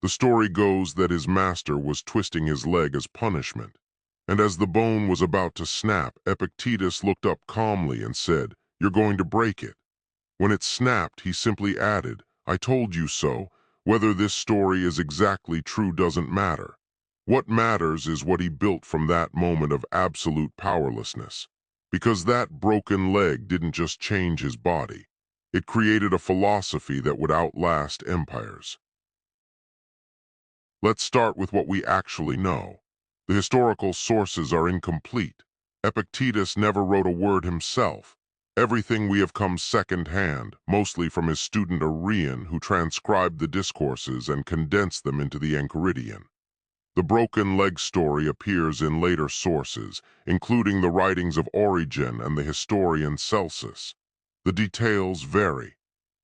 The story goes that his master was twisting his leg as punishment, and as the bone was about to snap, Epictetus looked up calmly and said, "You're going to break it." When it snapped, he simply added, "I told you so. Whether this story is exactly true doesn't matter. What matters is what he built from that moment of absolute powerlessness. Because that broken leg didn't just change his body. It created a philosophy that would outlast empires." Let's start with what we actually know. The historical sources are incomplete. Epictetus never wrote a word himself. Everything we have come second-hand, mostly from his student Arrian, who transcribed the Discourses and condensed them into the Enchiridion. The broken leg story appears in later sources, including the writings of Origen and the historian Celsus. The details vary.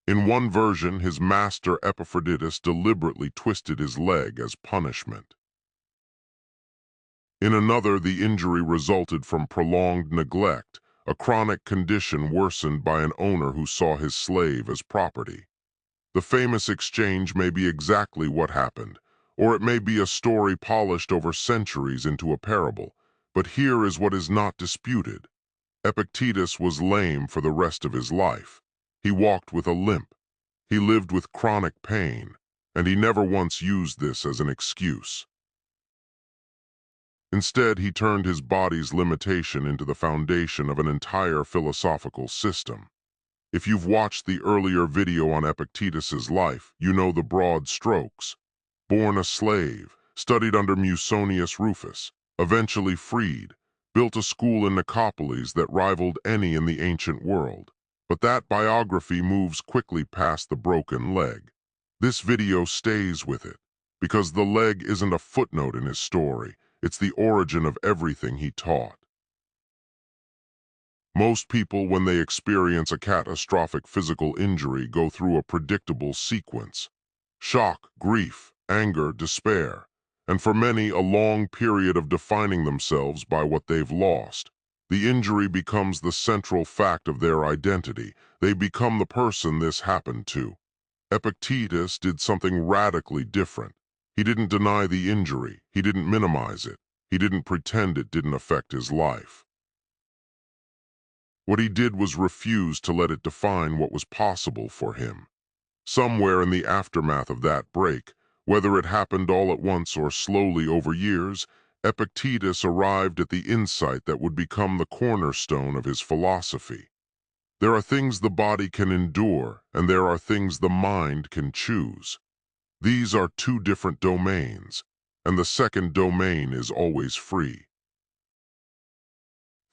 In one version, his master Epaphroditus deliberately twisted his leg as punishment. In another, the injury resulted from prolonged neglect, a chronic condition worsened by an owner who saw his slave as property. The famous exchange may be exactly what happened, or it may be a story polished over centuries into a parable, but here is what is not disputed. Epictetus was lame for the rest of his life. He walked with a limp. He lived with chronic pain, and he never once used this as an excuse. Instead, he turned his body's limitation into the foundation of an entire philosophical system. If you've watched the earlier video on Epictetus's life, you know the broad strokes. Born a slave, studied under Musonius Rufus, eventually freed, built a school in Nicopolis that rivaled any in the ancient world. But that biography moves quickly past the broken leg. This video stays with it, because the leg isn't a footnote in his story, it's the origin of everything he taught. Most people, when they experience a catastrophic physical injury, go through a predictable sequence: shock, grief, anger, despair, and for many, a long period of defining themselves by what they've lost. The injury becomes the central fact of their identity. They become the person this happened to. Epictetus did something radically different. He didn't deny the injury. He didn't minimize it. He didn't pretend it didn't affect his life. What he did was refuse to let it define what was possible for him. Somewhere in the aftermath of that break, whether it happened all at once or slowly over years, Epictetus arrived at the insight that would become the cornerstone of his philosophy. There are things the body can endure, and there are things the mind can choose. These are two different domains, and the second domain is always free.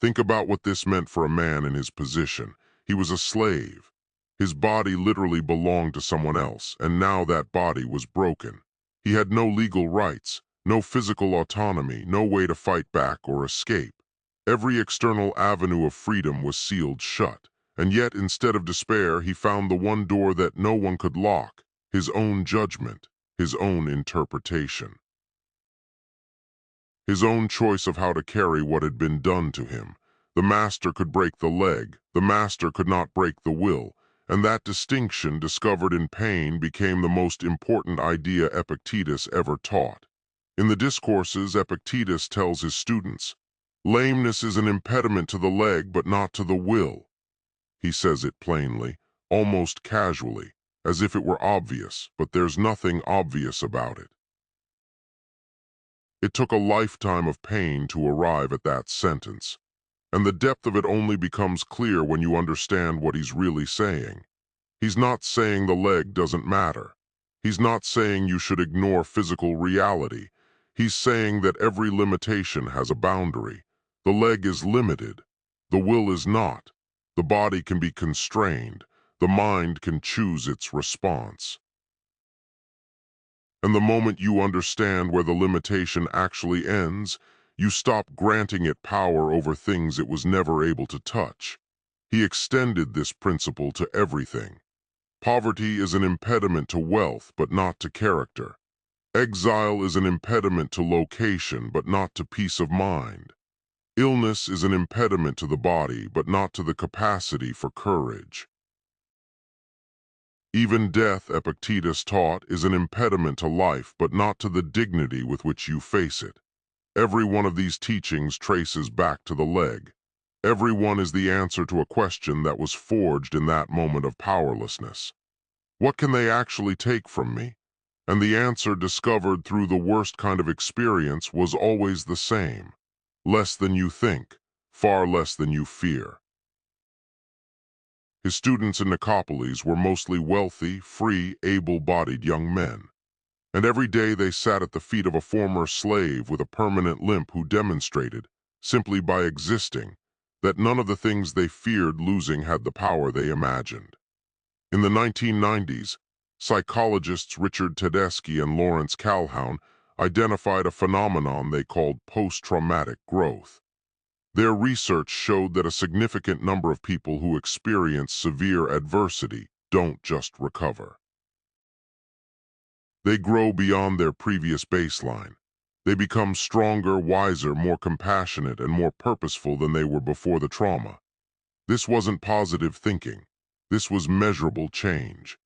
Think about what this meant for a man in his position. He was a slave. His body literally belonged to someone else, and now that body was broken. He had no legal rights, no physical autonomy, no way to fight back or escape. Every external avenue of freedom was sealed shut, and yet instead of despair, he found the one door that no one could lock: his own judgment, his own interpretation. His own choice of how to carry what had been done to him. The master could break the leg, the master could not break the will, and that distinction, discovered in pain, became the most important idea Epictetus ever taught. In the Discourses, Epictetus tells his students, "Lameness is an impediment to the leg, but not to the will." He says it plainly, almost casually, as if it were obvious, but there's nothing obvious about it. It took a lifetime of pain to arrive at that sentence, and the depth of it only becomes clear when you understand what he's really saying. He's not saying the leg doesn't matter. He's not saying you should ignore physical reality. He's saying that every limitation has a boundary. The leg is limited. The will is not. The body can be constrained. The mind can choose its response. And the moment you understand where the limitation actually ends, you stop granting it power over things it was never able to touch. He extended this principle to everything. Poverty is an impediment to wealth, but not to character. Exile is an impediment to location, but not to peace of mind. Illness is an impediment to the body, but not to the capacity for courage. Even death, Epictetus taught, is an impediment to life, but not to the dignity with which you face it. Every one of these teachings traces back to the leg. Every one is the answer to a question that was forged in that moment of powerlessness. What can they actually take from me? And the answer, discovered through the worst kind of experience, was always the same. Less than you think, far less than you fear. His students in Nicopolis were mostly wealthy, free, able-bodied young men. And every day they sat at the feet of a former slave with a permanent limp who demonstrated, simply by existing, that none of the things they feared losing had the power they imagined. In the 1990s, psychologists Richard Tedeschi and Lawrence Calhoun identified a phenomenon they called post-traumatic growth. Their research showed that a significant number of people who experience severe adversity don't just recover. They grow beyond their previous baseline. They become stronger, wiser, more compassionate, and more purposeful than they were before the trauma. This wasn't positive thinking. This was measurable change.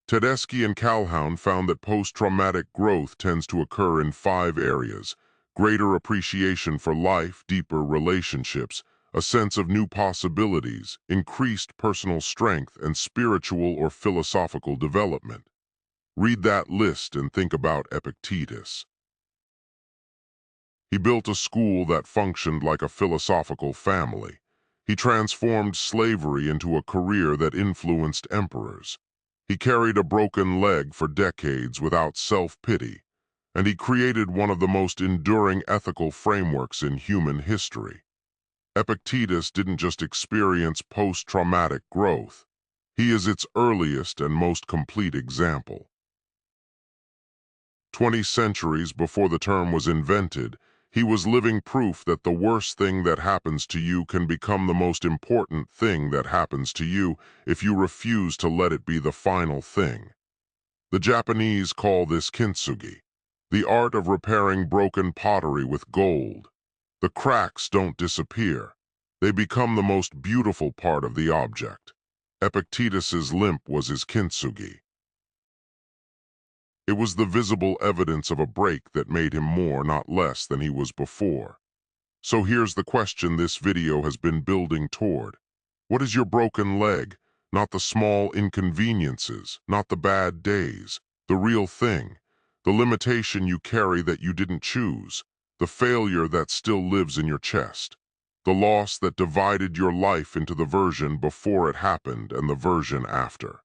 Tedeschi and Calhoun found that post-traumatic growth tends to occur in 5 areas: greater appreciation for life, deeper relationships, a sense of new possibilities, increased personal strength, and spiritual or philosophical development. Read that list and think about Epictetus. He built a school that functioned like a philosophical family. He transformed slavery into a career that influenced emperors. He carried a broken leg for decades without self-pity, and he created one of the most enduring ethical frameworks in human history. Epictetus didn't just experience post-traumatic growth. He is its earliest and most complete example. 20 centuries before the term was invented, he was living proof that the worst thing that happens to you can become the most important thing that happens to you if you refuse to let it be the final thing. The Japanese call this kintsugi, the art of repairing broken pottery with gold. The cracks don't disappear. They become the most beautiful part of the object. Epictetus's limp was his kintsugi. It was the visible evidence of a break that made him more, not less, than he was before. So here's the question this video has been building toward. What is your broken leg? Not the small inconveniences, not the bad days. The real thing. The limitation you carry that you didn't choose. The failure that still lives in your chest. The loss that divided your life into the version before it happened and the version after.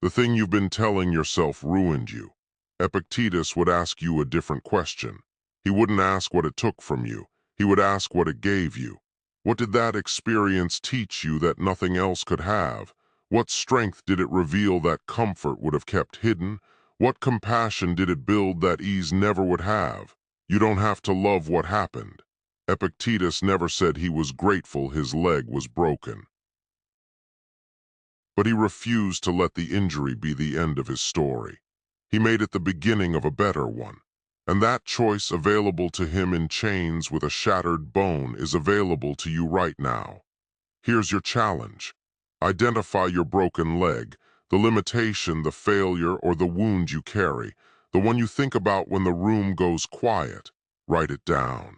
The thing you've been telling yourself ruined you. Epictetus would ask you a different question. He wouldn't ask what it took from you. He would ask what it gave you. What did that experience teach you that nothing else could have? What strength did it reveal that comfort would have kept hidden? What compassion did it build that ease never would have? You don't have to love what happened. Epictetus never said he was grateful his leg was broken. But he refused to let the injury be the end of his story. He made it the beginning of a better one. And that choice, available to him in chains with a shattered bone, is available to you right now. Here's your challenge. Identify your broken leg, the limitation, the failure, or the wound you carry, the one you think about when the room goes quiet. Write it down.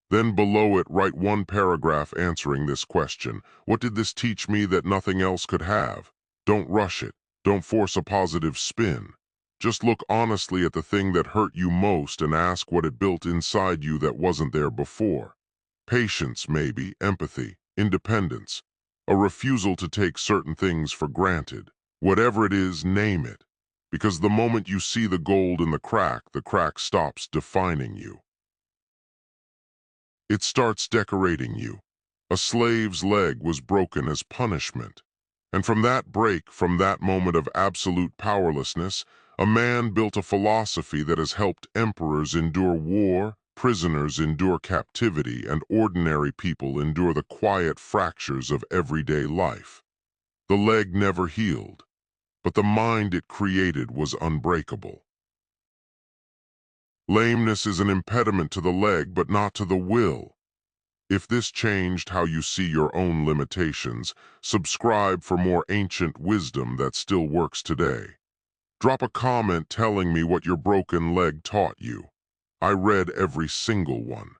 Then below it, write one paragraph answering this question. What did this teach me that nothing else could have? Don't rush it. Don't force a positive spin. Just look honestly at the thing that hurt you most and ask what it built inside you that wasn't there before. Patience, maybe, empathy, independence, a refusal to take certain things for granted. Whatever it is, name it. Because the moment you see the gold in the crack stops defining you. It starts decorating you. A slave's leg was broken as punishment. And from that break, from that moment of absolute powerlessness, a man built a philosophy that has helped emperors endure war, prisoners endure captivity, and ordinary people endure the quiet fractures of everyday life. The leg never healed, but the mind it created was unbreakable. Lameness is an impediment to the leg, but not to the will. If this changed how you see your own limitations, subscribe for more ancient wisdom that still works today. Drop a comment telling me what your broken leg taught you. I read every single one.